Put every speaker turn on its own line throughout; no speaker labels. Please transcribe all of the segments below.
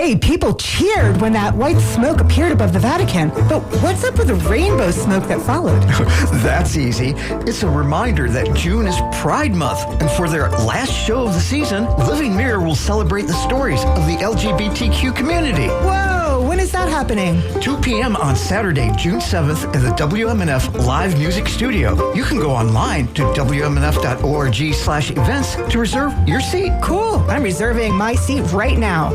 Hey, people cheered when that white smoke appeared above the Vatican. But what's up with the rainbow smoke that followed?
That's easy. It's a reminder that June is Pride Month. And for their last show of the season, Living Mirror will celebrate the stories of the LGBTQ community.
Whoa, when is that happening?
2 p.m. on Saturday, June 7th at the WMNF Live Music Studio. You can go online to WMNF.org/events to reserve your seat.
Cool. I'm reserving my seat right now.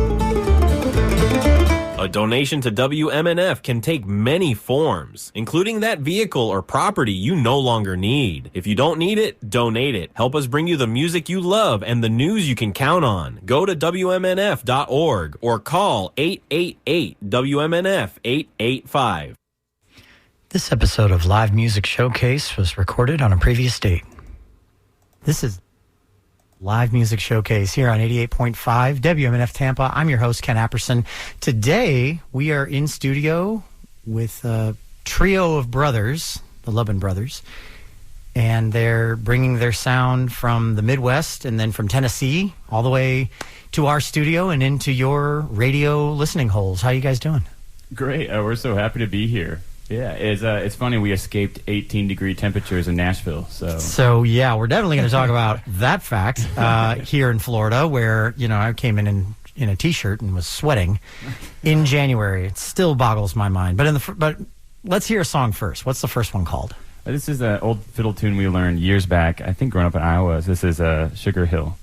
A donation to WMNF can take many forms, including that vehicle or property you no longer need. If you don't need it, donate it. Help us bring you the music you love and the news you can count on. Go to WMNF.org or call 888-WMNF-885.
This episode of Live Music Showcase was recorded on a previous date. This is Live Music Showcase here on 88.5 WMNF Tampa. I'm your host, Ken Apperson. Today, we are in studio with a trio of brothers, the Lubin Brothers, and they're bringing their sound from the Midwest and then from Tennessee all the way to our studio and into your radio listening holes. How you guys doing?
Great. We're so happy to be here. Yeah, it's funny. We escaped 18-degree temperatures in Nashville. So
yeah, we're definitely going to talk about that fact here in Florida, where I came in a T-shirt and was sweating in January. It still boggles my mind. But let's hear a song first. What's the first one called?
This is an old fiddle tune we learned years back. I think growing up in Iowa. This is Sugar Hill.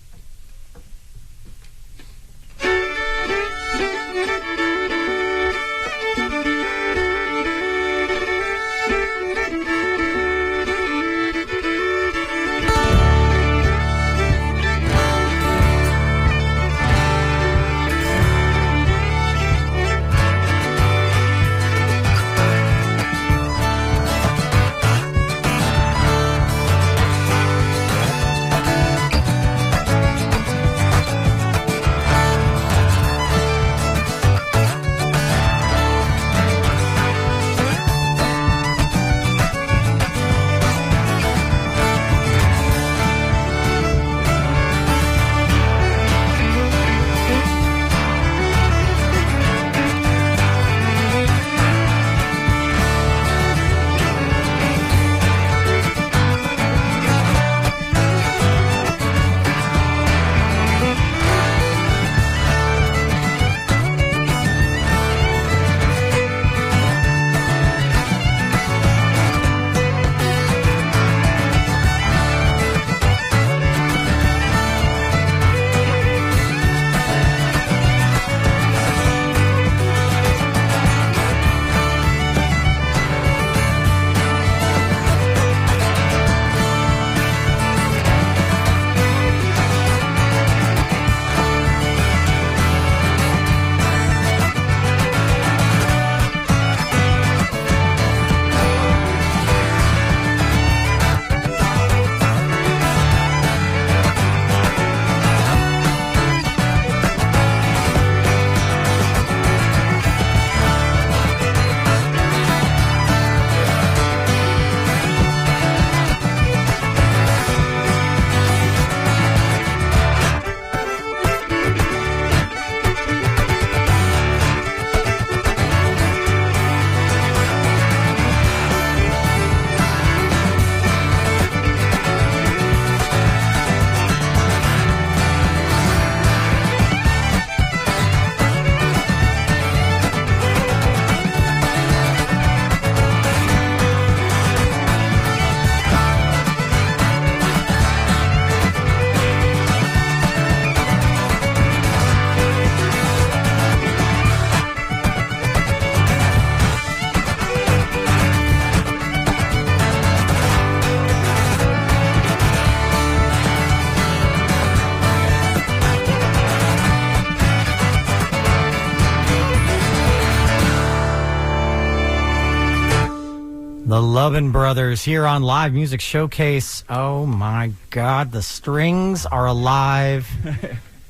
The Lubin Brothers here on Live Music Showcase. Oh my God, the strings are alive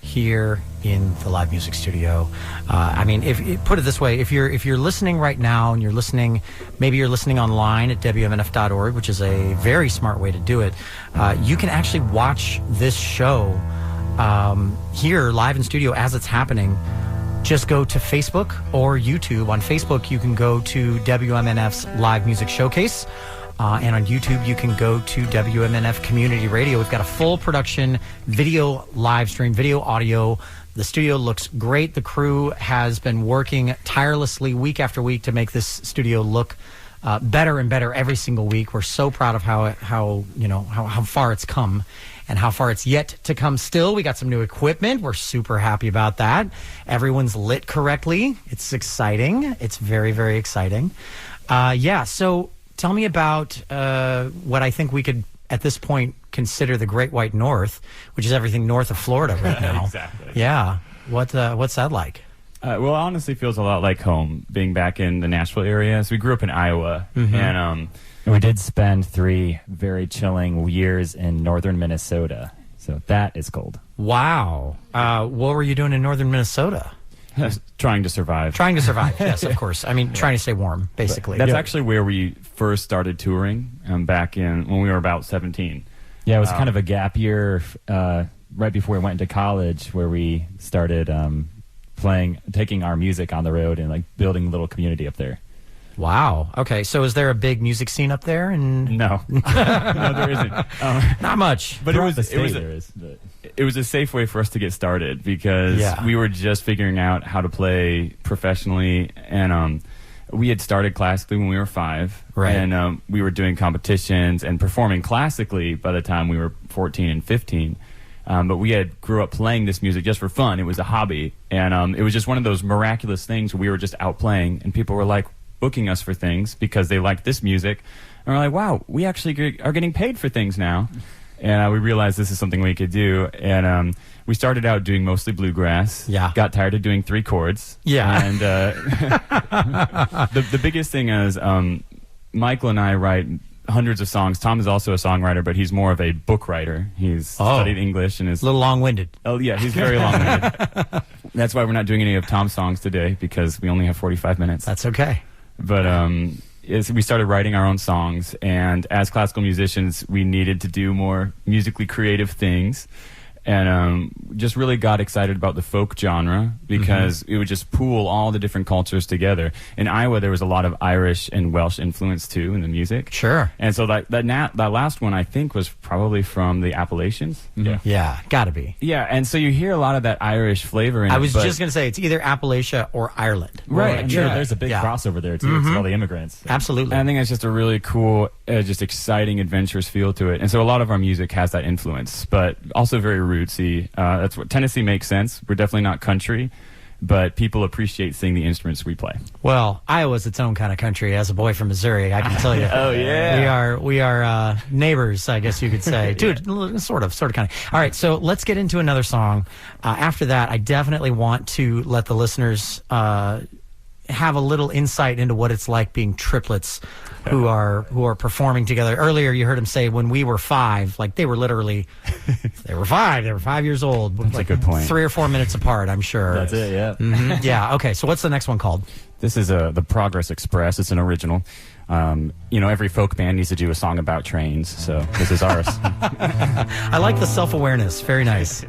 here in the Live Music Studio. I mean, put it this way, if you're listening right now and you're listening, maybe you're listening online at WMNF.org, which is a very smart way to do it. You can actually watch this show here live in studio as it's happening just go to Facebook or YouTube. On Facebook, you can go to WMNF's Live Music Showcase. And on YouTube, you can go to WMNF Community Radio. We've got a full production video live stream, video audio. The studio looks great. The crew has been working tirelessly week after week to make this studio look better and better every single week. We're so proud of how far it's come and how far it's yet to come still. We got some new equipment. We're super happy about that. Everyone's lit correctly. It's exciting. It's very, very exciting. So tell me about what I think we could, at this point, consider the Great White North, which is everything north of Florida right now.
Exactly.
Yeah. What's that like?
Well, it honestly feels a lot like home, being back in the Nashville area. So we grew up in Iowa, and
we did spend 3 very chilling years in northern Minnesota. So that is cold.
Wow. What were you doing in northern Minnesota?
trying to survive.
Trying to survive, yes, of course. I mean, trying to stay warm, basically.
That's actually where we first started touring, back in when we were about 17.
Yeah, it was kind of a gap year right before we went into college, where we started taking our music on the road and like building a little community up there.
Wow. Okay. So is there a big music scene up there?
No, no, there isn't.
Not much.
But it was a safe way for us to get started, because we were just figuring out how to play professionally, and we had started classically when we were 5,
right?
And we were doing competitions and performing classically by the time we were 14 and 15. But we grew up playing this music just for fun. It was a hobby, and it was just one of those miraculous things where we were just out playing, and people were like booking us for things because they liked this music, and we're like, wow, we actually are getting paid for things now. And we realized this is something we could do, and we started out doing mostly bluegrass.
Yeah.
Got tired of doing 3 chords.
Yeah.
And the biggest thing is Michael and I write hundreds of songs. Tom is also a songwriter, but he's more of a book writer. He's studied English and is
a little long-winded.
Oh yeah, he's very long-winded. That's why we're not doing any of Tom's songs today, because we only have 45 minutes.
That's okay.
But we started writing our own songs, and as classical musicians, we needed to do more musically creative things, and just really got excited about the folk genre, because it would just pool all the different cultures together. In Iowa, there was a lot of Irish and Welsh influence too in the music.
Sure.
And so that last one, I think, was probably from the Appalachians.
Yeah, gotta be.
Yeah, and so you hear a lot of that Irish flavor in it.
I was just going to say, it's either Appalachia or Ireland.
Right.
And there's a big crossover there too. It's all the immigrants.
Absolutely.
And I think it's just a really cool, just exciting, adventurous feel to it. And so a lot of our music has that influence, but also very rootsy. That's what Tennessee makes sense. We're definitely not country, but people appreciate seeing the instruments we play.
Well, Iowa's its own kind of country. As a boy from Missouri, I can tell you.
Oh yeah,
we are neighbors, I guess you could say. Dude, sort of, kind of. All right, so let's get into another song. After that, I definitely want to let the listeners have a little insight into what it's like being triplets who are performing together. Earlier, you heard him say when we were 5, like they were literally, they were 5 years old.
That's
like
a good point.
3 or 4 minutes apart, I'm sure.
That's it, yeah.
Yeah, okay, so what's the next one called?
This is the Progress Express. It's an original. Every folk band needs to do a song about trains, so this is ours.
I like the self-awareness. Very nice.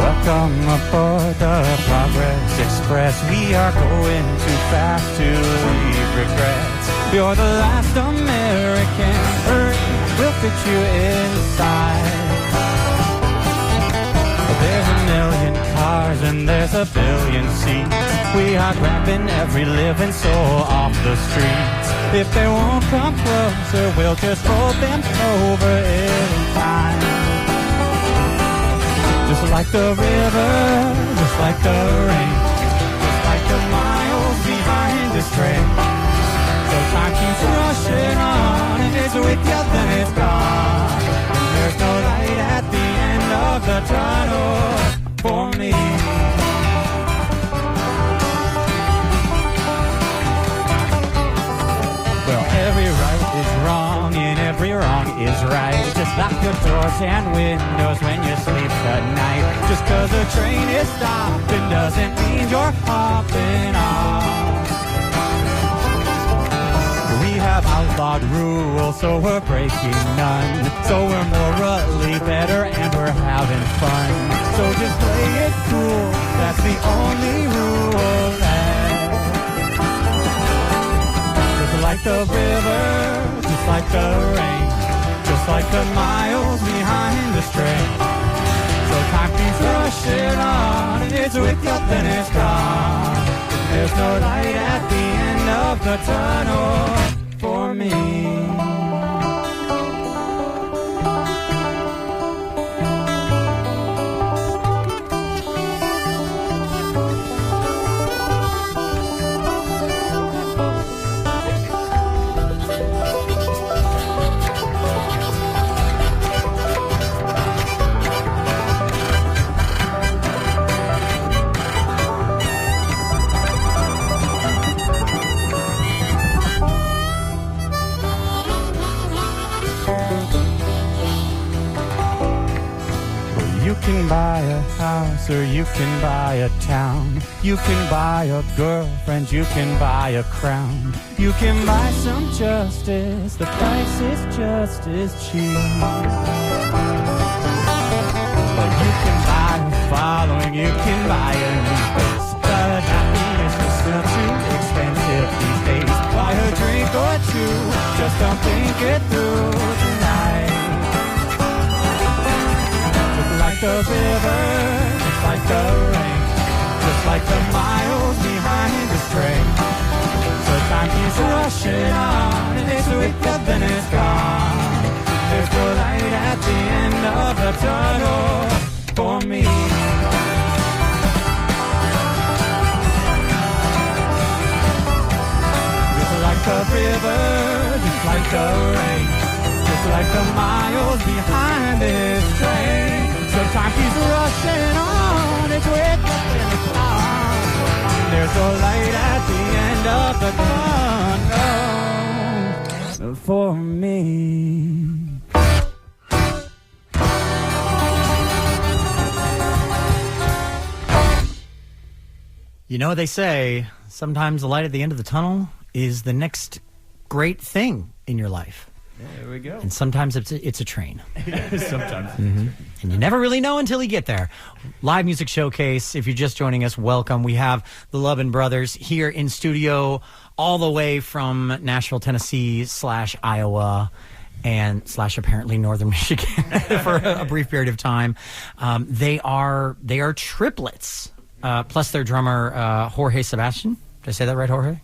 Welcome aboard the Progress Express. We are going too fast to leave regrets. You're the last American. Earth will fit you inside. There's a million cars and there's a billion seats. We are grabbing every living soul off the streets. If they won't come closer, we'll just roll them over in time. Just like the river, just like the rain, just like the miles behind this train. So time keeps rushing on, and it's with you, then it's gone. is right. Just lock your doors and windows when you sleep at night. Just 'cause a train is stopping doesn't mean you're hopping off. We have outlawed rules, so we're breaking none. So we're morally better and we're having fun. So just play it cool, that's the only rule left. Just like the river, just like the rain, just like the miles behind the train. So time keeps rushing on, and it's with you, then it's gone. There's no light at the end of the tunnel for me. You can buy a house or you can buy a town. You can buy a girlfriend, you can buy a crown. You can buy some justice, the price is just as cheap. But you can buy a following, you can buy a new face. But happiness is still too expensive these days. Buy a drink or two, just don't think it through tonight. Like the river, just like the rain, just like the miles behind this train. So time keeps rushing on, and it's with you, then it's gone. There's no light at the end of the tunnel for me. Just like the river, just like the rain, just like the miles behind this train. So time keeps rushing on, it's with the finish line. There's no light at the end of the tunnel for me.
You know what they say, sometimes the light at the end of the tunnel is the next great thing in your life.
There we go.
And sometimes it's a train.
Sometimes.
Mm-hmm. And you never really know until you get there. Live Music Showcase. If you're just joining us, welcome. We have the Lovin' Brothers here in studio all the way from Nashville, Tennessee / Iowa and / apparently Northern Michigan for a brief period of time. They are triplets, plus their drummer, Jorge Sebastian. Did I say that right, Jorge?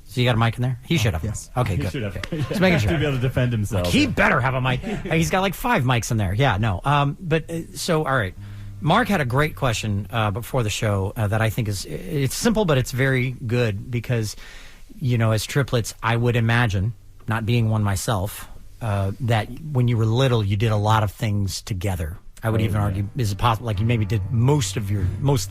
So you got a mic in there? He should have.
Yes.
Okay,
He
good.
should have.
Okay. Just making sure.
To be able to defend himself.
He better have a mic. He's got like 5 mics in there. Yeah, no. So, all right. Mark had a great question before the show that I think it's simple, but it's very good because, you know, as triplets, I would imagine, not being one myself, that when you were little, you did a lot of things together. I would even argue, is it possible, like you maybe did most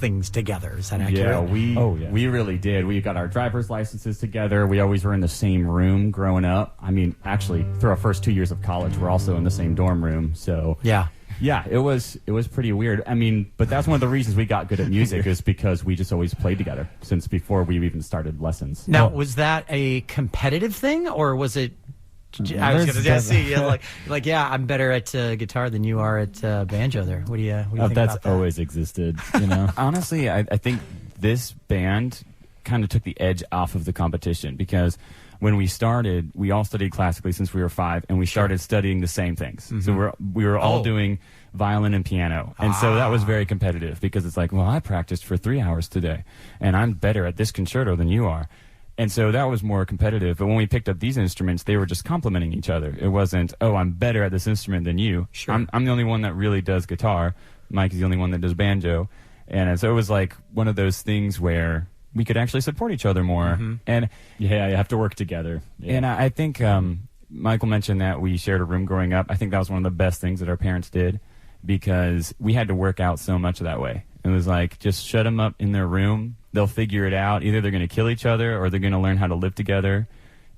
things together? Is that accurate?
Yeah, we really did. We got our driver's licenses together. We always were in the same room growing up. I mean, actually, through our first 2 years of college, we're also in the same dorm room. So yeah, it was pretty weird. I mean, but that's one of the reasons we got good at music is because we just always played together since before we even started lessons.
Now, was that a competitive thing, or was it? I was going to see, like, yeah, I'm better at guitar than you are at banjo. There, what do you think about that?
That's always existed, you know.
Honestly, I think this band kind of took the edge off of the competition because when we started, we all studied classically since we were 5, and we started studying the same things. Mm-hmm. So we were all doing violin and piano, and so that was very competitive because it's like, well, I practiced for 3 hours today, and I'm better at this concerto than you are. And so that was more competitive. But when we picked up these instruments, they were just complementing each other. It wasn't, oh, I'm better at this instrument than you.
Sure.
I'm the only one that really does guitar. Mike is the only one that does banjo. And so it was like one of those things where we could actually support each other more.
Mm-hmm.
And
Yeah, you have to work together. Yeah.
and I think Michael mentioned that we shared a room growing up. I think that was one of the best things that our parents did because we had to work out so much that way. It was like, just shut them up in their room. They'll figure it out. Either they're going to kill each other or they're going to learn how to live together.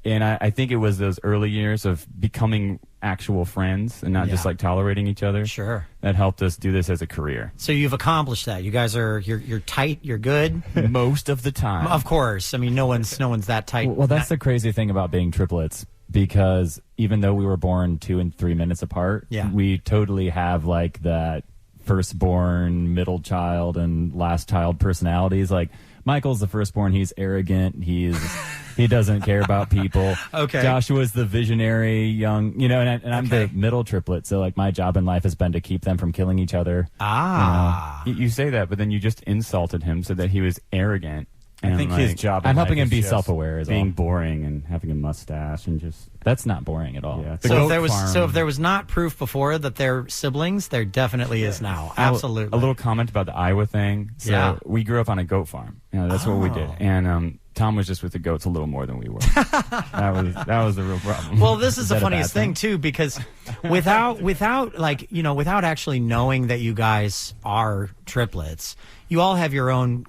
And I think it was those early years of becoming actual friends and not just like tolerating each other.
Sure.
That helped us do this as a career.
So you've accomplished that. You guys you're tight. You're good.
Most of the time.
Of course. I mean, no one's that tight.
Well, that's the crazy thing about being triplets, because even though we were born 2 and 3 minutes apart, we totally have like that firstborn, middle child, and last child personalities. Like Michael's the firstborn. He's arrogant. He doesn't care about people.
Okay.
Joshua's the visionary young, and I'm the middle triplet. So like my job in life has been to keep them from killing each other.
You say that, but then you just insulted him, so that he was arrogant.
I think his job. I'm helping him be self-aware as well.
Being boring and having a mustache and just
that's not boring at all.
Yeah.
So if there was not proof before that they're siblings, there definitely is now. Absolutely.
A little comment about the Iowa thing. So we grew up on a goat farm. That's what we did. And Tom was just with the goats a little more than we were. that was the real problem.
Well, this is the funniest thing too, because without actually knowing that you guys are triplets, you all have your own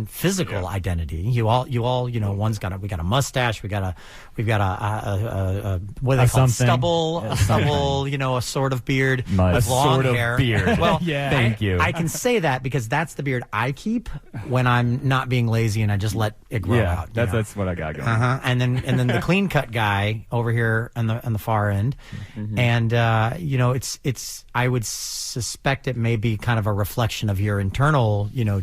physical identity. You all, one's we got a mustache, we've got a what do they call it? Stubble, a sort of beard, with long hair.
Beard.
Well,
thank you.
I can say that because that's the beard I keep when I'm not being lazy and I just let it grow out.
That's what I got going.
And then the clean cut guy over here on the far end, and it's I would suspect it may be kind of a reflection of your internal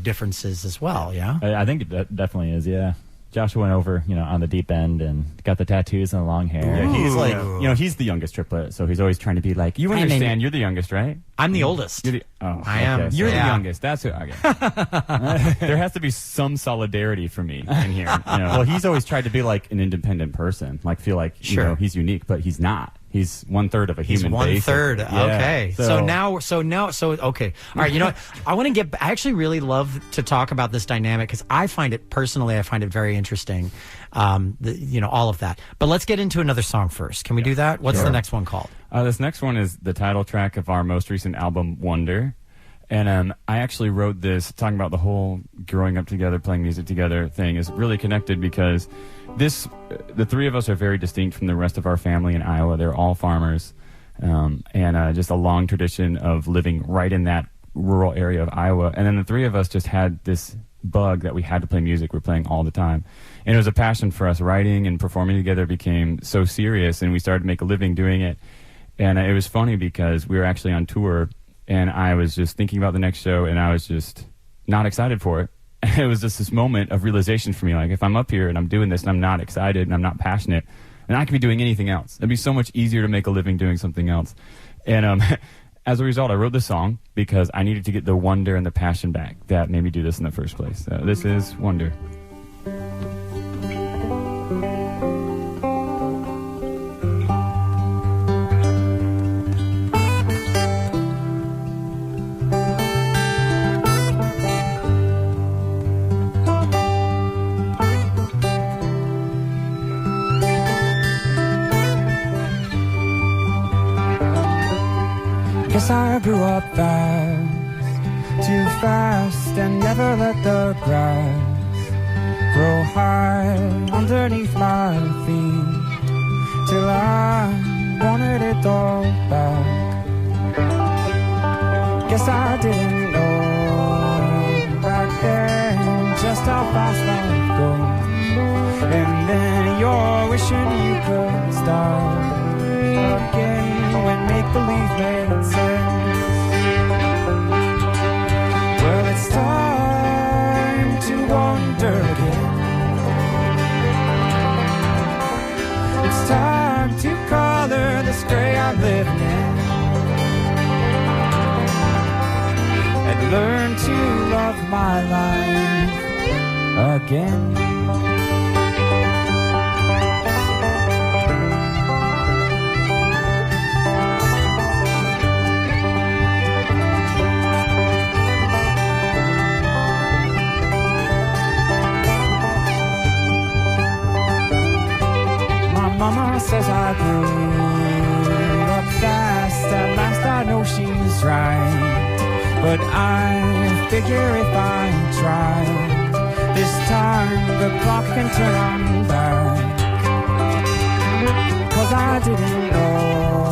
differences as well. Yeah,
I think it definitely is. Yeah. Joshua went over, on the deep end and got the tattoos and the long hair.
Yeah, he's like, he's the youngest triplet, so he's always trying to be like, you understand, you're the youngest, right?
I'm the oldest. I am.
You're the youngest. That's who. Okay. There has to be some solidarity for me in here. Well, he's always tried to be like an independent person, like feel like he's unique, but he's not. He's 1/3 of a human.
He's 1/3. Okay. So now. Okay. All right. You know what? I actually really love to talk about this dynamic because I find it very interesting. All of that. But let's get into another song first. Can we do that? What's the next one called?
This next one is the title track of our most recent album, Wonder. And I actually wrote this, talking about the whole growing up together, playing music together thing is really connected because the three of us are very distinct from the rest of our family in Iowa. They're all farmers, and just a long tradition of living right in that rural area of Iowa. And then the three of us just had this bug that we had to play music. We're playing all the time. And it was a passion for us. Writing and performing together became so serious, and we started to make a living doing it. And it was funny because we were actually on tour, and I was just thinking about the next show, and I was just not excited for it. And it was just this moment of realization for me, like, if I'm up here and I'm doing this and I'm not excited and I'm not passionate, then I could be doing anything else. It'd be so much easier to make a living doing something else. And as a result, I wrote this song because I needed to get the wonder and the passion back that made me do this in the first place. This is Wonder.
Guess I grew up fast, too fast, and never let the grass grow high underneath my feet till I wanted it all back. Guess I didn't know back then just how fast life goes, and then you're wishing you could start again when make-believe made sense. Well, it's time to wonder again. It's time to color this gray I'm living in and learn to love my life again. Mama says I grew up fast, at last I know she's right. But I figure if I try, this time the clock can turn on back. 'Cause I didn't know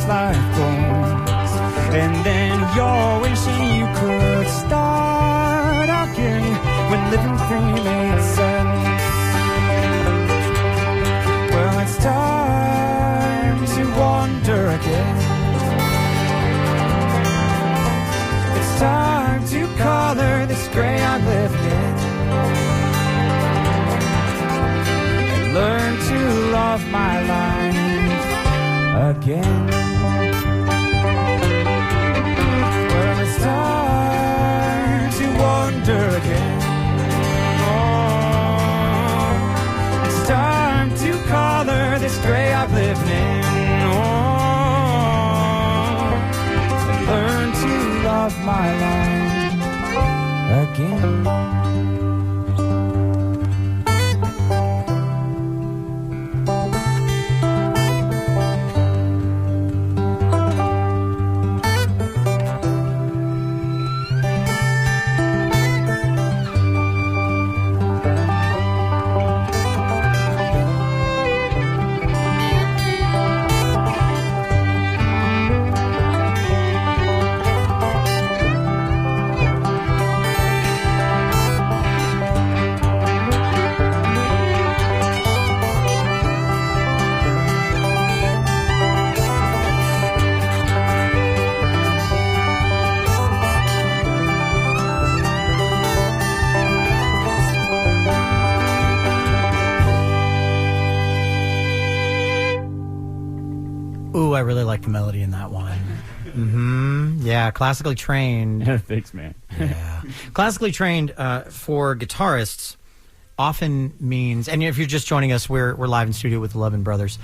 life goes. And then you're wishing you could start again when living free made sense. Well, it's time to wander again. It's time to color this gray I'm living in, and learn to love my life again. Well, it's time to wander again. Oh, it's time to color this gray I've lived in. And learn to love my life again.
Ooh, I really like the melody in that one. Yeah, classically trained.
Thanks, man.
Yeah. Classically trained for guitarists often means, and if you're just joining us, we're live in studio with the Levin Brothers.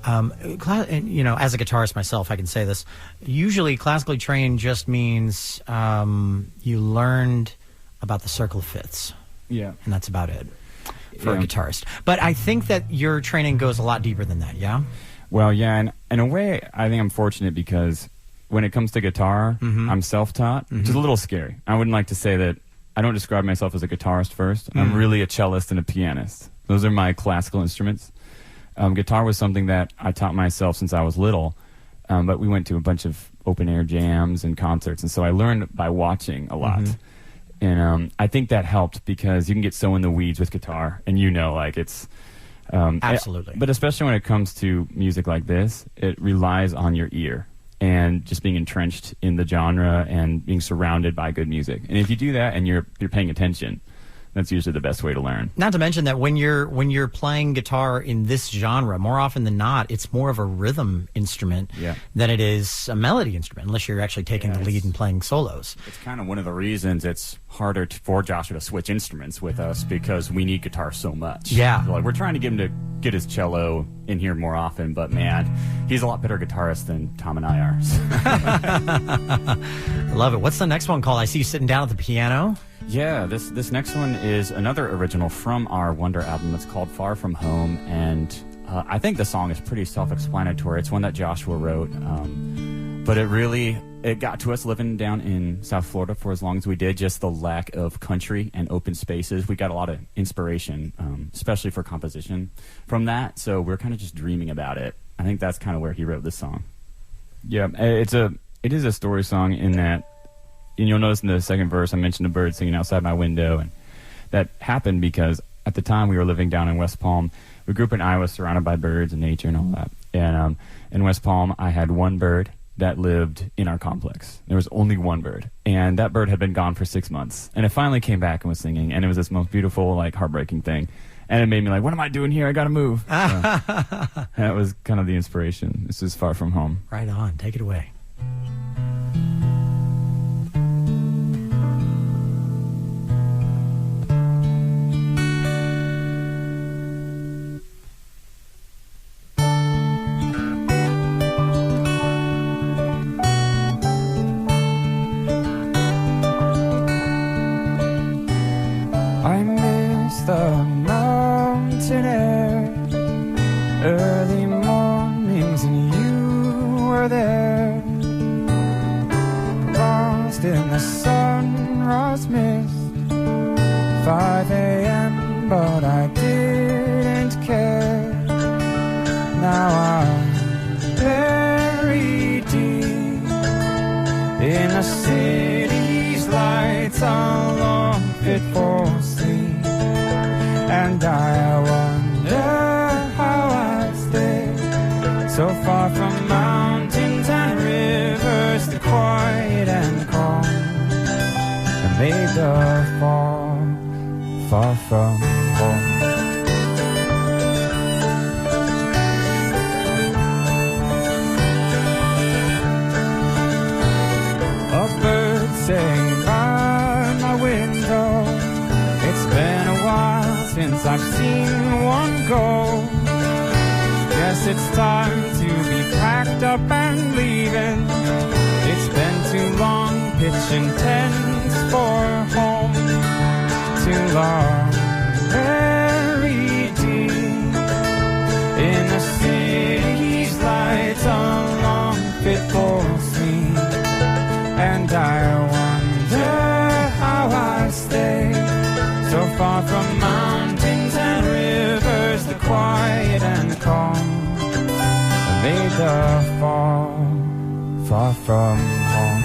And, you know, as a guitarist myself, I can say this. Usually, classically trained just means you learned about the circle of fifths.
Yeah.
And that's about it for a guitarist. But I think that your training goes a lot deeper than that, yeah?
Well, yeah, and in a way, I think I'm fortunate because when it comes to guitar, I'm self-taught, which is a little scary. I wouldn't like to say that I don't describe myself as a guitarist first. I'm really a cellist and a pianist. Those are my classical instruments. Guitar was something that I taught myself since I was little, but we went to a bunch of open-air jams and concerts, and so I learned by watching a lot. And I think that helped because you can get so in the weeds with guitar, and you know, like, it's...
Absolutely.
But especially when it comes to music like this, it relies on your ear and just being entrenched in the genre and being surrounded by good music. And if you do that and you're paying attention, that's usually the best way to learn.
Not to mention that when you're playing guitar in this genre, more often than not, it's more of a rhythm instrument than it is a melody instrument, unless you're actually taking the lead and playing solos.
It's kind of one of the reasons it's harder for Joshua to switch instruments with us, because we need guitar so much.
Yeah.
So, like, we're trying to get him to get his cello in here more often, but man, he's a lot better guitarist than Tom and I are.
I love it. What's the next one called? I see you sitting down at the piano.
Yeah, this next one is another original from our Wonder album. It's called Far From Home, and I think the song is pretty self-explanatory. It's one that Joshua wrote, but it got to us living down in South Florida for as long as we did, just the lack of country and open spaces. We got a lot of inspiration, especially for composition from that, so we're kind of just dreaming about it. I think that's kind of where he wrote this song.
Yeah, it is a story song in that, and you'll notice in the second verse I mentioned a bird singing outside my window, and that happened because at the time we were living down in West Palm. We grew up in Iowa surrounded by birds and nature and all that. And in West Palm, I had one bird that lived in our complex. There was only one bird, and that bird had been gone for 6 months, and it finally came back and was singing, and it was this most beautiful, like, heartbreaking thing. And it made me like, what am I doing here? I gotta move. That was kind of the inspiration. This is Far From Home.
Right on. Take it away.
The mountain air, early mornings, and you were there, lost in the sunrise mist. 5 a.m., but I didn't care. Now I'm buried So far from mountains and rivers, the quiet and calm, and made the fall far from home. A bird sang by my window. It's been a while since I've seen one go. Guess it's time to be packed up and leaving. It's been too long pitching tents for home. Too long, very deep in the city's lights, a long fitful scene. And I wonder how I stay so far from mountains and rivers, the quiet and calm, made the fall far from home.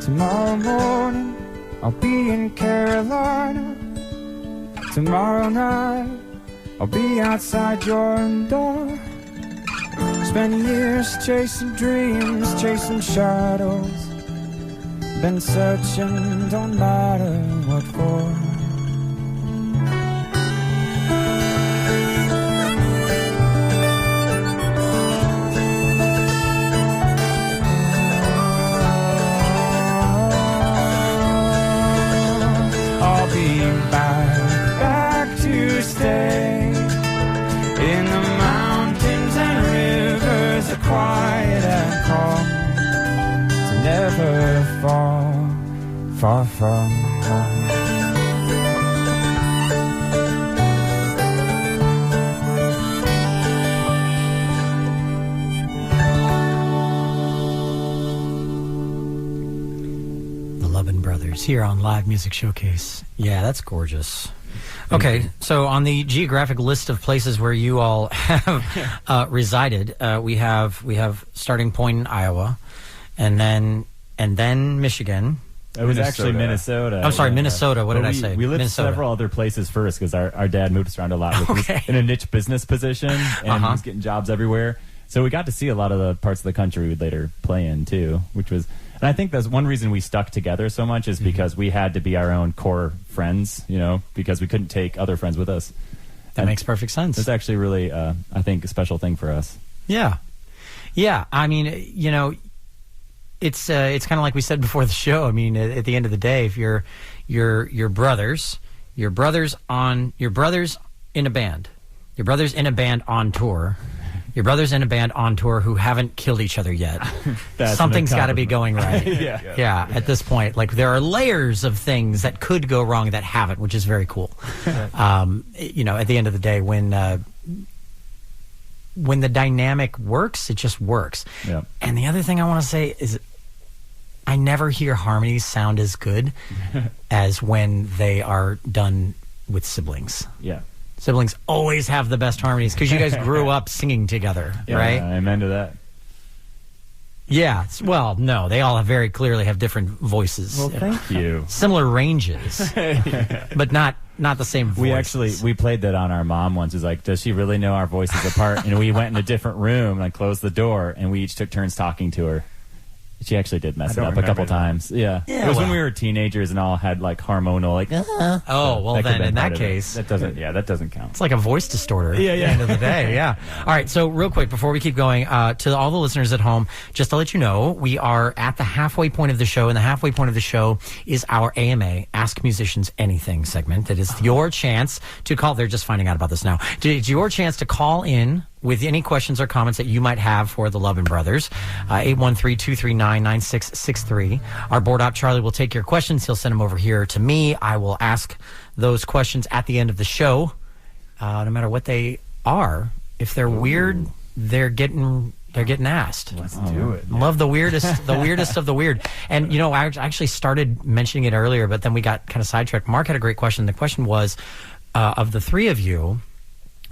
Tomorrow morning I'll be in Carolina. Tomorrow night I'll be outside your door. Spent years chasing dreams, chasing shadows. Been searching, don't matter what for. I'll be back to stay in the mountains and rivers, the quiet and calm, to never fall far from home.
Brothers here on Live Music Showcase. Yeah, that's gorgeous. Okay, so on the geographic list of places where you all have resided, we have starting point in Iowa, and then Michigan.
It was actually Minnesota.
I'm sorry, Minnesota. What did I say?
We lived
Minnesota.
several other places first because our dad moved us around a lot. He was in a niche business position and he was getting jobs everywhere. So we got to see a lot of the parts of the country we'd later play in too, which was. And I think that's one reason we stuck together so much is because we had to be our own core friends, because we couldn't take other friends with us.
That makes perfect sense.
It's actually really, I think, a special thing for us.
Yeah. Yeah. I mean, it's kind of like we said before the show. I mean, at the end of the day, if you're brothers in a band, your brothers in a band on tour, your brothers in a band on tour who haven't killed each other yet. Something's got to be going right. Yeah, at this point. Like, there are layers of things that could go wrong that haven't, which is very cool. At the end of the day, when the dynamic works, it just works. Yeah. And the other thing I want to say is I never hear harmonies sound as good as when they are done with siblings. Yeah. Siblings always have the best harmonies because you guys grew up singing together, right?
Amen to that.
Yeah. Well, no, they all very clearly have different voices.
Well, thank you.
Similar ranges, but not the same voices.
We played that on our mom once. It was like, does she really know our voices apart? And we went in a different room and I closed the door and we each took turns talking to her. She actually did mess it up a couple times. Yeah. It was when we were teenagers and all had like hormonal
Oh, well then in that case
that doesn't count.
It's like a voice distorter at the end of the day. Yeah. All right, so real quick before we keep going, to all the listeners at home, just to let you know, we are at the halfway point of the show, and the halfway point of the show is our AMA, Ask Musicians Anything segment. It is your chance to call. They're just finding out about this now. It's your chance to call in with any questions or comments that you might have for the Lovin' Brothers. 813-239-9663. Our board op, Charlie, will take your questions. He'll send them over here to me. I will ask those questions at the end of the show, no matter what they are. If they're weird, they're getting asked.
Let's do it.
Love the weirdest, the weirdest of the weird. And, I actually started mentioning it earlier, but then we got kind of sidetracked. Mark had a great question. The question was, of the three of you,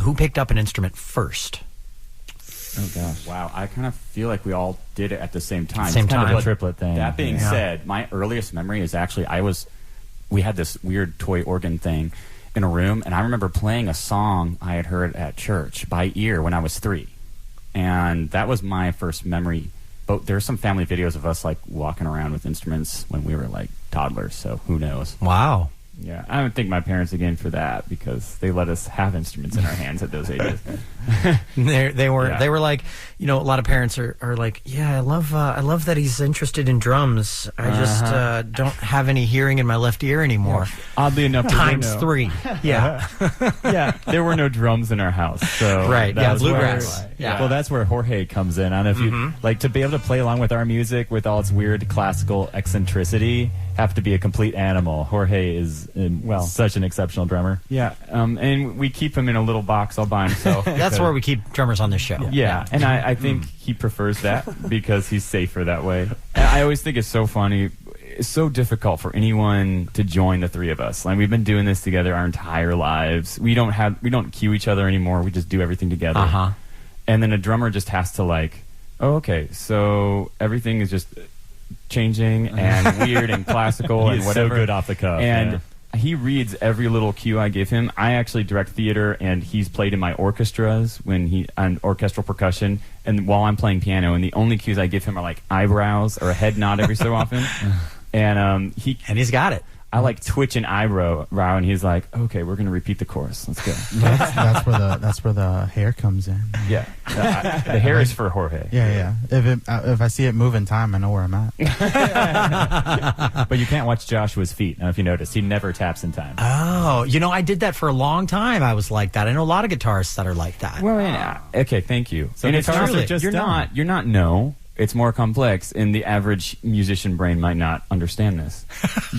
who picked up an instrument first?
Oh, gosh. Wow. I kind of feel like we all did it at the same time.
Same time.
Kind of a triplet thing.
That being said, my earliest memory is actually we had this weird toy organ thing, in a room, and I remember playing a song I had heard at church by ear when I was 3. And that was my first memory. But there's some family videos of us like walking around with instruments when we were like toddlers, so who knows.
Wow.
Yeah, I don't thank my parents again for that because they let us have instruments in our hands at those ages.
They were like, a lot of parents are like, yeah, I love that he's interested in drums. I just don't have any hearing in my left ear anymore.
Yeah. Oddly enough,
times 3. Yeah.
Yeah, there were no drums in our house. So
right, yeah, bluegrass.
Well, that's where Jorge comes in. I don't know if you like to be able to play along with our music with all its weird classical eccentricity. Have to be a complete animal. Jorge is such an exceptional drummer.
Yeah, and we keep him in a little box all by himself.
That's where we keep drummers on this show.
Yeah, and I think he prefers that because he's safer that way. And I always think it's so funny. It's so difficult for anyone to join the 3 of us. Like, we've been doing this together our entire lives. We don't cue each other anymore. We just do everything together. And then a drummer just has to like, oh, okay, so everything is just changing and weird and classical and whatever.
So good off the cuff.
And he reads every little cue I give him. I actually direct theater, and he's played in my orchestras on orchestral percussion, and while I'm playing piano, and the only cues I give him are like eyebrows or a head nod every so often. And
he's got it.
I like twitch an eyebrow, and he's like, "Okay, we're gonna repeat the chorus. Let's go."
That's where the hair comes in.
Yeah, the hair is for Jorge.
Yeah. If I see it move in time, I know where I'm at.
But you can't watch Joshua's feet. I don't know if you noticed, he never taps in time.
Oh, I did that for a long time. I was like that. I know a lot of guitarists that are like that.
Well, okay, thank you.
So guitarists are just
you're not no. It's more complex, and the average musician brain might not understand this.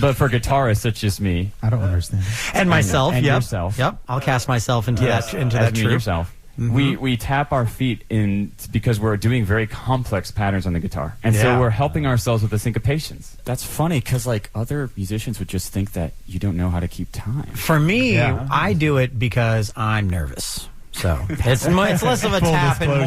But for guitarists such as me,
I don't understand.
And myself,
and
yep.
yourself.
Yep, I'll cast myself into that
troop. Yourself. We tap our feet in because we're doing very complex patterns on the guitar, and so we're helping ourselves with the syncopations. That's funny because like other musicians would just think that you don't know how to keep time.
For me, I do it because I'm nervous. So it's less of a tap and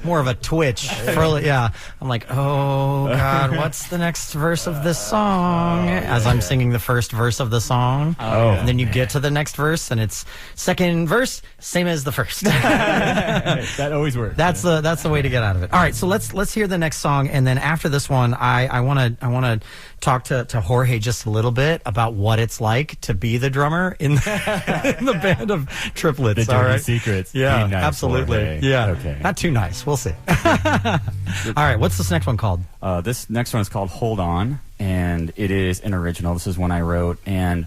more of a twitch. I'm like, oh God, what's the next verse of this song? As I'm singing the first verse of the song, and then you get to the next verse, and it's second verse, same as the first.
That always works.
That's the way to get out of it. All right, so let's hear the next song, and then after this one, I want to talk to Jorge just a little bit about what it's like to be the drummer in the band of Triplets.
The dirty secrets.
Yeah,
nice,
absolutely.
Jorge.
Yeah,
okay.
Not too nice. We'll see. All right, what's this next one called?
This next one is called Hold On, and it is an original. This is one I wrote, and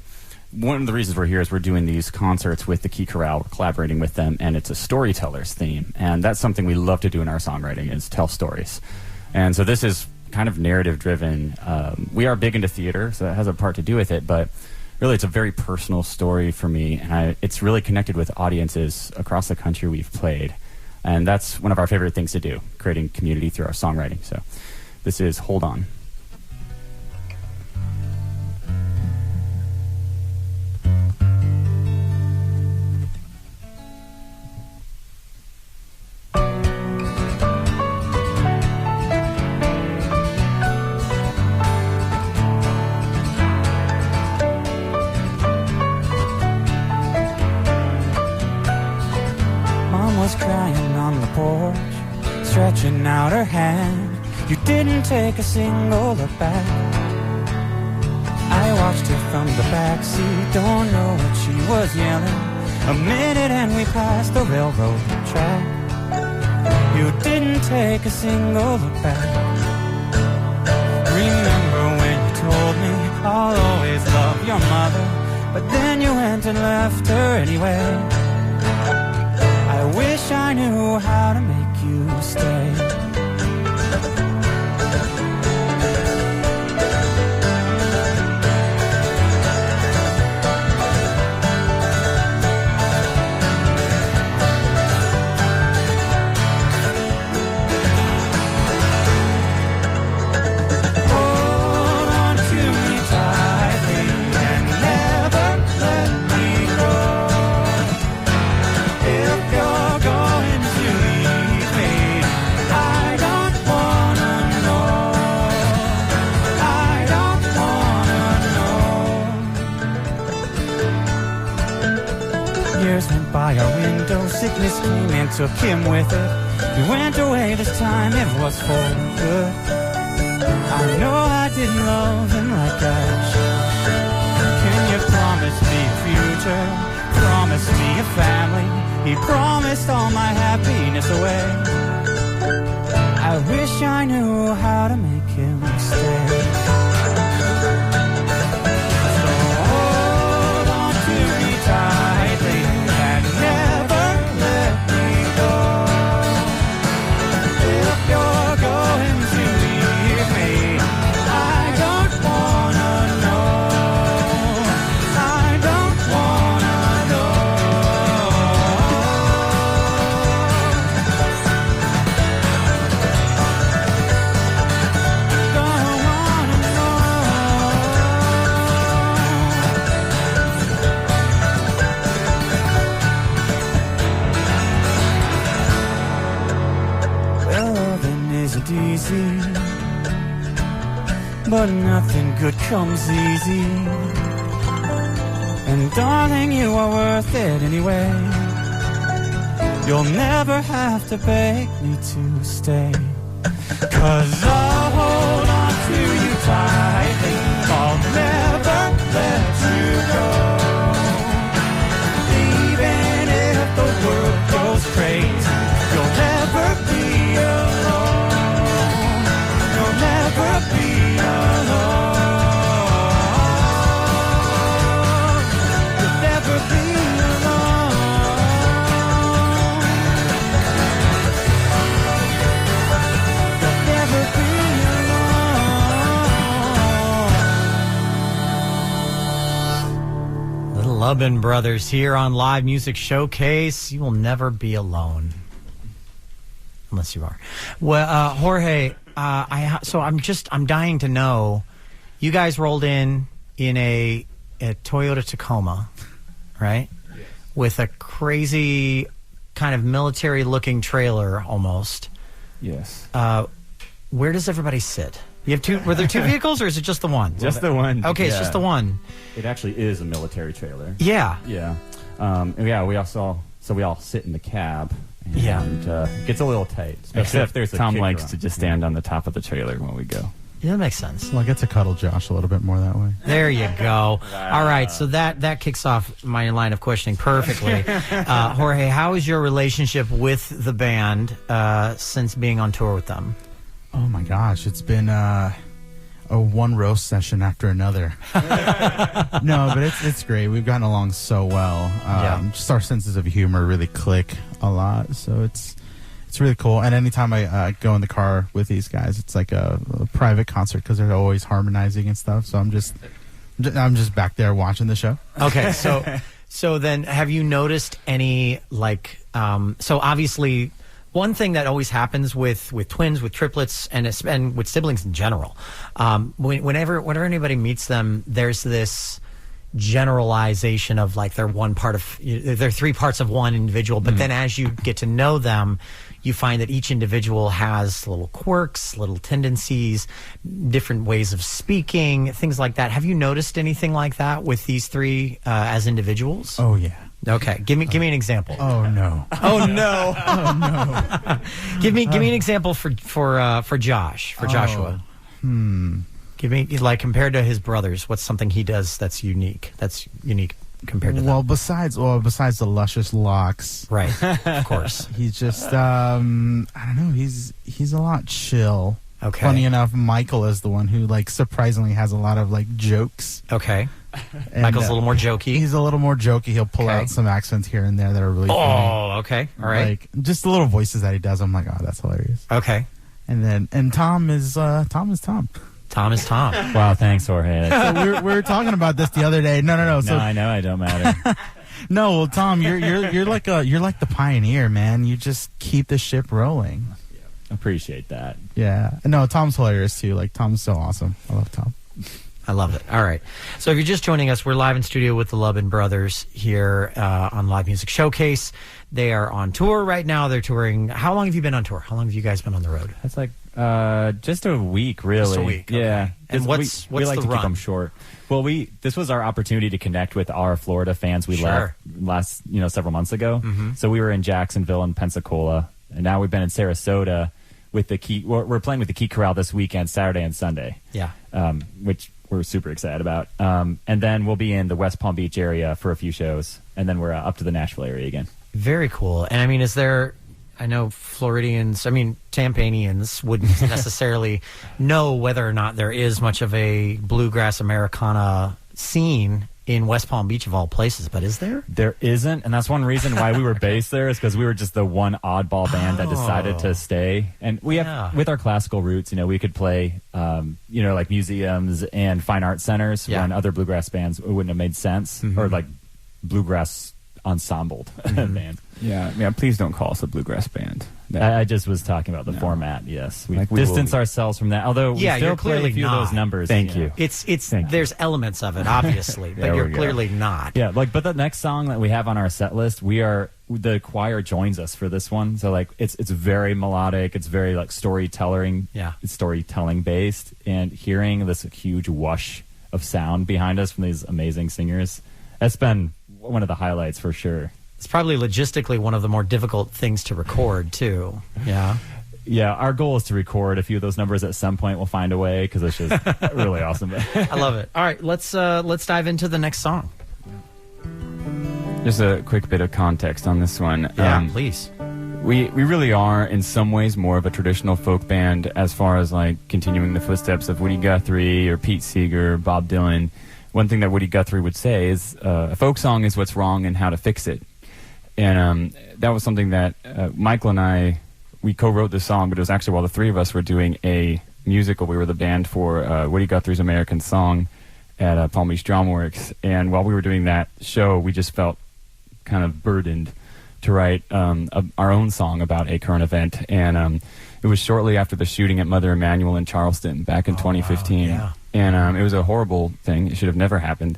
one of the reasons we're here is we're doing these concerts with the Key Chorale. We're collaborating with them, and it's a storyteller's theme, and that's something we love to do in our songwriting is tell stories. And so this is kind of narrative driven. We are big into theater, so that has a part to do with it, but really it's a very personal story for me, and it's really connected with audiences across the country we've played, and that's one of our favorite things to do, creating community through our songwriting. So this is Hold On.
Crying on the porch, stretching out her hand. You didn't take a single look back. I watched her from the backseat, don't know what she was yelling. A minute and we passed the railroad track. You didn't take a single look back. Remember when you told me I'll always love your mother, but then you went and left her anyway. I wish I knew how to make you stay.
like a window sickness came and took him with it. He went away this time, it was for good. I know I didn't love him like I should. Can you promise me a future? Promise me a family? He promised all my happiness away. I wish I knew how to make him stay. So hold on to me tightly and never let me go. If you're going to leave me, I don't wanna know. I don't wanna know. Well, loving isn't easy, but nothing good comes easy. And darling, you are worth it anyway. You'll never have to beg me to stay. 'Cause I'll hold on to you tightly. I'll never let you go. Even if the world goes crazy, you'll never be alone. You'll never be alone. You'll never be alone. You'll never be alone.
Little Lubin Brothers here on Live Music Showcase. You will never be alone. Unless you are. Well, Jorge, I'm dying to know, you guys rolled in a Toyota Tacoma, right? Yes. With a crazy kind of military-looking trailer almost.
Yes.
Where does everybody sit? You have two. Were there two vehicles, or is it just the one?
Just the one.
Okay, it's just the one.
It actually is a military trailer.
Yeah.
Yeah. We all sit in the cab. And
Yeah.
it gets a little tight. Except there's Tom likes to just stand on the top of the trailer when we go.
Yeah, that makes sense.
Well, I get to cuddle Josh a little bit more that way.
There you go. All right, so that kicks off my line of questioning perfectly. Jorge, how is your relationship with the band since being on tour with them?
Oh my gosh, it's been a one roast session after another. No, but it's great. We've gotten along so well. Just our senses of humor really click a lot, so it's really cool. And anytime I go in the car with these guys, it's like a private concert because they're always harmonizing and stuff. So I'm just back there watching the show.
Okay, so then have you noticed any so obviously one thing that always happens with twins, with triplets, and with siblings in general, whenever anybody meets them, there's this generalization of like they're three parts of one individual, but then as you get to know them, you find that each individual has little quirks, little tendencies, different ways of speaking, things like that. Have you noticed anything like that with these three as individuals?
Oh yeah.
Okay, give me an example.
Oh no.
Oh no.
Oh no.
Give me an example for Joshua. Give me, like, compared to his brothers, what's something he does that's unique compared to them?
Well, besides the luscious locks,
right? Of course.
He's just I don't know. He's a lot chill.
Okay.
Funny enough, Michael is the one who surprisingly has a lot of jokes.
Okay. And, Michael's a little more jokey.
He's a little more jokey. He'll pull out some accents here and there that are really funny.
Oh, okay. All right.
Just the little voices that he does. I'm like, oh, that's hilarious.
Okay.
And Tom is Tom.
Tom is Tom.
Wow, thanks, Jorge.
So we were talking about this the other day. No. So,
no, I know I don't matter.
No, well, Tom, you're like the pioneer, man. You just keep the ship rolling.
Appreciate that.
Yeah. No, Tom's hilarious too. Tom's so awesome. I love Tom.
I love it. All right. So if you're just joining us, we're live in studio with the Lubin Brothers here on Live Music Showcase. They are on tour right now. They're touring. How long have you been on tour? How long have you guys been on the road?
That's like Just a week, really.
Just a week. Okay.
Yeah.
And
we
what's
like
the
to
run?
keep them short. Well, this was our opportunity to connect with our Florida fans we left last, several months ago.
Mm-hmm.
So we were in Jacksonville and Pensacola, and now we've been in Sarasota with the Key. We're playing with the Key Corral this weekend, Saturday and Sunday.
Yeah.
Which we're super excited about. And then we'll be in the West Palm Beach area for a few shows, and then we're up to the Nashville area again. Very cool.
And I mean, I know Tampanians wouldn't necessarily know whether or not there is much of a bluegrass Americana scene in West Palm Beach, of all places, but is there?
There isn't, and that's one reason why we were based there, is because we were just the one oddball band that decided to stay. And we have, with our classical roots, we could play, like museums and fine art centers when other bluegrass bands, it wouldn't have made sense, or like bluegrass ensembled band.
Yeah, please don't call us a bluegrass band.
I just was talking about the format. Yes, we distance ourselves from that. Although we still play a few of those numbers.
Thank you. There's elements of it, obviously, but you're clearly not.
Yeah, but the next song that we have on our set list, the choir joins us for this one. So it's very melodic. It's very storytelling. Yeah, it's storytelling based, and hearing this huge whoosh of sound behind us from these amazing singers, that's been one of the highlights for sure.
It's probably logistically one of the more difficult things to record, too. Yeah.
Yeah, our goal is to record a few of those numbers at some point. We'll find a way, because it's just really awesome.
I love it. All right, let's dive into the next song.
Just a quick bit of context on this one.
Yeah, please.
We really are, in some ways, more of a traditional folk band as far as continuing the footsteps of Woody Guthrie or Pete Seeger, Bob Dylan. One thing that Woody Guthrie would say is, a folk song is what's wrong and how to fix it. And that was something that Michael and I, we co-wrote this song, but it was actually while the three of us were doing a musical. We were the band for Woody Guthrie's American Song at Palm Beach Dramaworks. And while we were doing that show, we just felt kind of burdened to write our own song about a current event. And it was shortly after the shooting at Mother Emanuel in Charleston back in 2015. Wow, yeah. And it was a horrible thing. It should have never happened.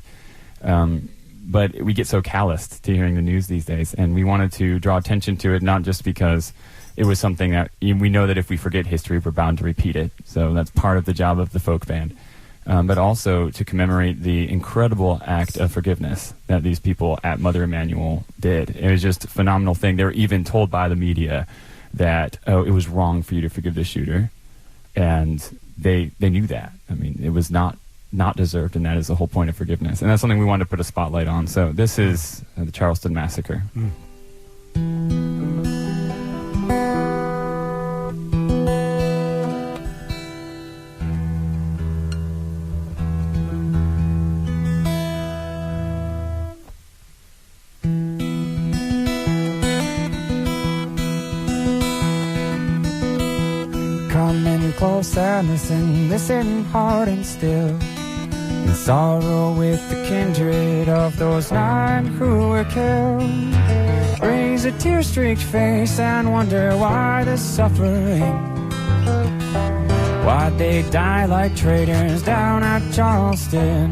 But we get so calloused to hearing the news these days, and we wanted to draw attention to it, not just because it was something that we know that if we forget history, we're bound to repeat it. So that's part of the job of the folk band. But also to commemorate the incredible act of forgiveness that these people at Mother Emanuel did. It was just a phenomenal thing. They were even told by the media that, it was wrong for you to forgive the shooter. And they knew that. I mean, it was not deserved, and that is the whole point of forgiveness. And that's something we wanted to put a spotlight on. So this is the Charleston Massacre.
Come in close and listen hard and still. In sorrow with the kindred of those 9 who were killed. Raise a tear-streaked face and wonder why the suffering. Why'd they die like traitors down at Charleston?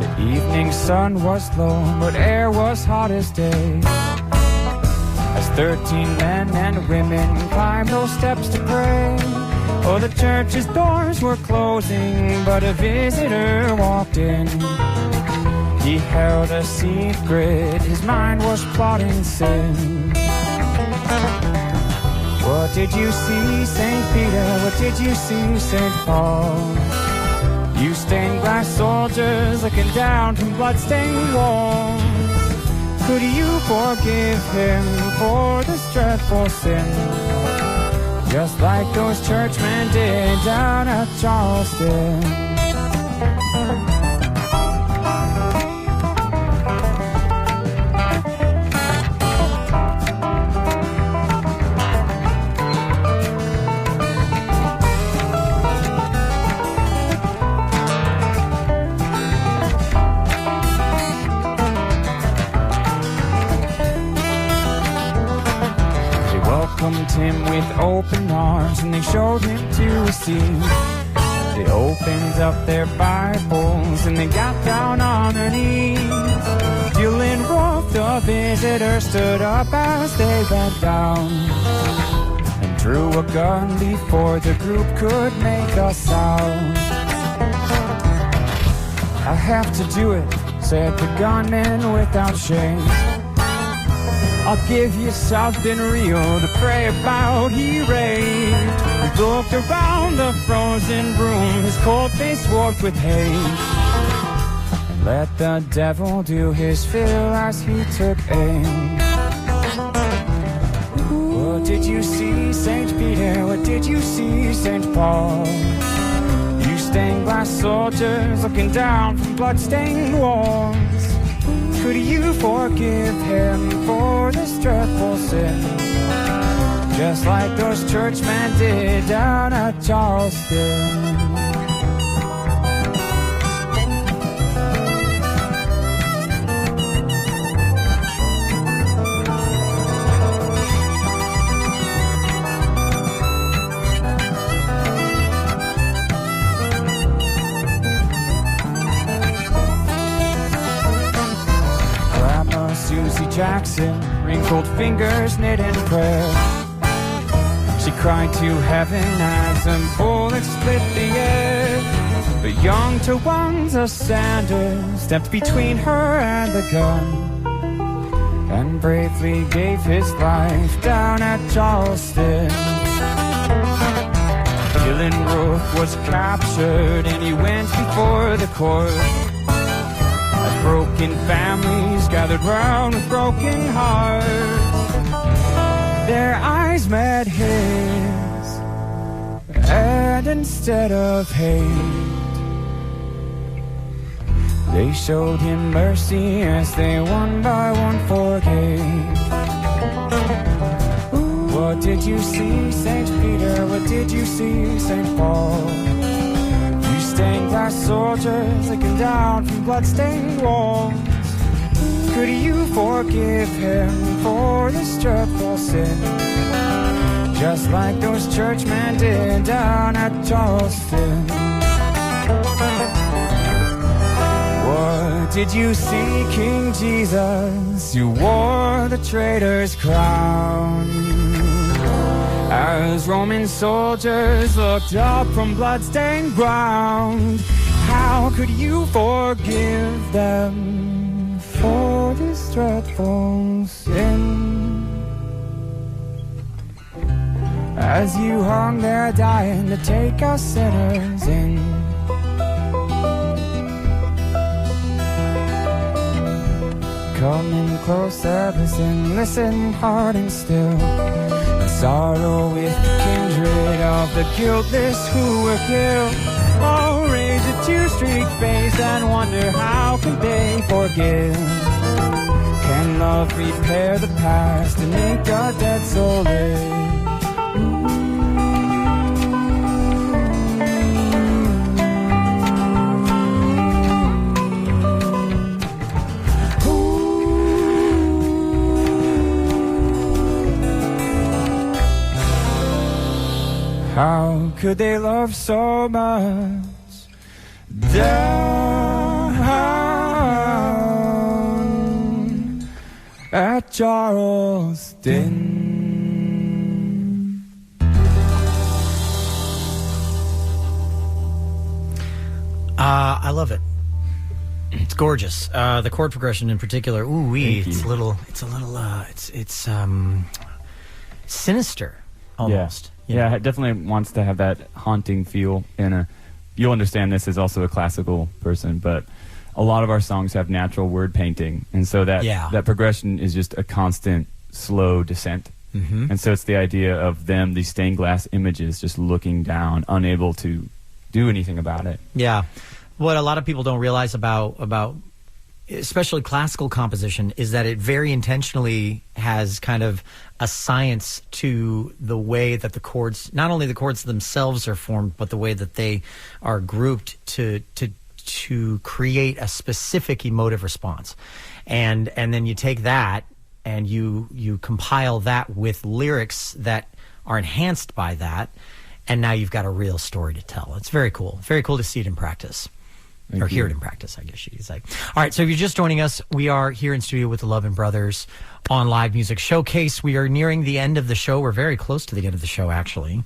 The evening sun was low, but air was hot as day. As 13 men and women climbed those steps to pray. Oh, the church's doors were closing, but a visitor walked in. He held a secret, his mind was plotting sin. What did you see, St. Peter? What did you see, St. Paul? You stained glass soldiers looking down from blood-stained walls. Could you forgive him for this dreadful sin? Just like those churchmen did down at Charleston. Welcomed him with open arms, and they showed him to a seat. They opened up their Bibles and they got down on their knees. Dylan Roth, the visitor, stood up as they bent down. And drew a gun before the group could make a sound. I have to do it, said the gunman without shame. I'll give you something real to pray about, he raved. He looked around the frozen room, his cold face warped with hate. And let the devil do his fill as he took aim. What did you see, St. Peter? What did you see, St. Paul? You stained glass soldiers looking down from blood-stained walls. Could you forgive him for this dreadful sin? Just like those churchmen did down at Charleston. Jackson, wrinkled fingers knit in prayer. She cried to heaven as a bullet split the air. But young Tawanda Sanders stepped between her and the gun and bravely gave his life down at Charleston. Dylan Roof was captured and he went before the court. Broken families gathered round with broken hearts. Their eyes met his, and instead of hate, they showed him mercy as they one by one forgave. What did you see, St. Peter? What did you see, St. Paul? Stained glass soldiers looking down from blood-stained walls. Could you forgive him for this dreadful sin? Just like those churchmen did down at Charleston. What did you see, King Jesus? You wore the traitor's crown. As Roman soldiers looked up from blood-stained ground, how could you forgive them for this dreadful sin? As you hung there dying to take us sinners in. Come in closer, listen hard and still. Sorrow with the kindred of the guiltless who were killed. Oh, raise a two-street face and wonder how can they forgive? Can love repair the past and make a dead soul live? How could they love so much down at Charleston?
I love it. It's gorgeous. The chord progression in particular. It's sinister almost.
Yeah, it definitely wants to have that haunting feel. You'll understand this as also a classical person, but a lot of our songs have natural word painting, and so that progression is just a constant, slow descent. Mm-hmm. And so it's the idea of them, these stained glass images, just looking down, unable to do anything about it.
Yeah. What a lot of people don't realize about especially classical composition is that it very intentionally has kind of a science to the way that the chords, not only the chords themselves are formed, but the way that they are grouped to create a specific emotive response. And then you take that and you compile that with lyrics that are enhanced by that, and now you've got a real story to tell. It's very cool. Very cool to see it in practice. Or hear it in practice, I guess she'd say. All right, so if you're just joining us, we are here in studio with the Lovin' Brothers on Live Music Showcase. We are nearing the end of the show. We're very close to the end of the show, actually.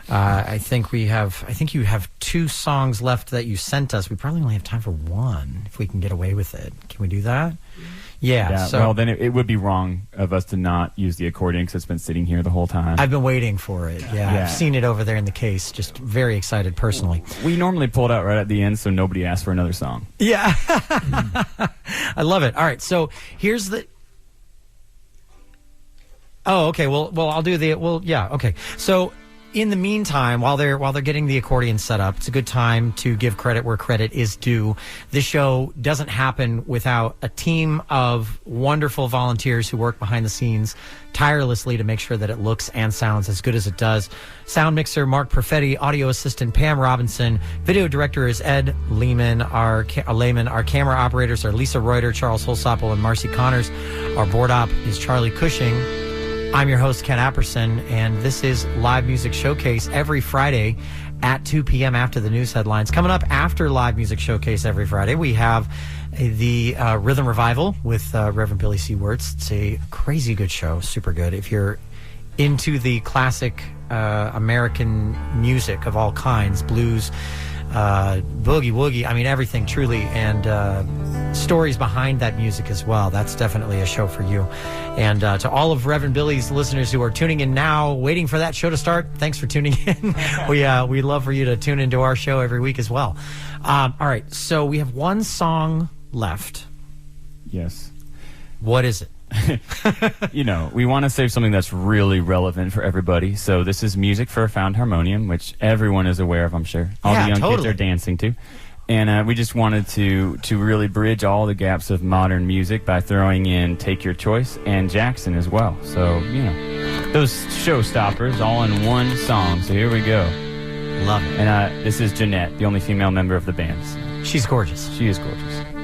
I think you have 2 songs left that you sent us. We probably only have time for one, if we can get away with it. Can we do that? Yeah. So,
well, then it would be wrong of us to not use the accordion because it's been sitting here the whole time.
I've been waiting for it. Yeah. I've seen it over there in the case. Just very excited personally.
We normally pull it out right at the end so nobody asks for another song.
Yeah. I love it. All right. So here's the... Oh, okay. Well, I'll do the... Well, yeah. Okay. So... in the meantime, while they're getting the accordion set up, it's a good time to give credit where credit is due. This show doesn't happen without a team of wonderful volunteers who work behind the scenes tirelessly to make sure that it looks and sounds as good as it does. Sound mixer Mark Perfetti, audio assistant Pam Robinson, video director is Ed Lehman, our camera operators are Lisa Reuter, Charles Holsopple, and Marcy Connors. Our board op is Charlie Cushing. I'm your host, Ken Apperson, and this is Live Music Showcase every Friday at 2 p.m. after the news headlines. Coming up after Live Music Showcase every Friday, we have the Rhythm Revival with Reverend Billy C. Wirtz. It's a crazy good show, super good. If you're into the classic American music of all kinds, blues, boogie woogie, I mean everything truly, and stories behind that music as well, that's definitely a show for you. And to all of Reverend Billy's listeners who are tuning in now, waiting for that show to start, thanks for tuning in. we love for you to tune into our show every week as well. All right, so we have one song left.
Yes.
What is it?
We want to save something that's really relevant for everybody. So this is Music for a Found Harmonium, which everyone is aware of, I'm sure. All the young kids are dancing to. And we just wanted to really bridge all the gaps of modern music by throwing in Take Your Choice and Jackson as well. So, those showstoppers all in one song. So here we go.
Love it.
And this is Jeanette, the only female member of the band.
She's gorgeous.
She is gorgeous.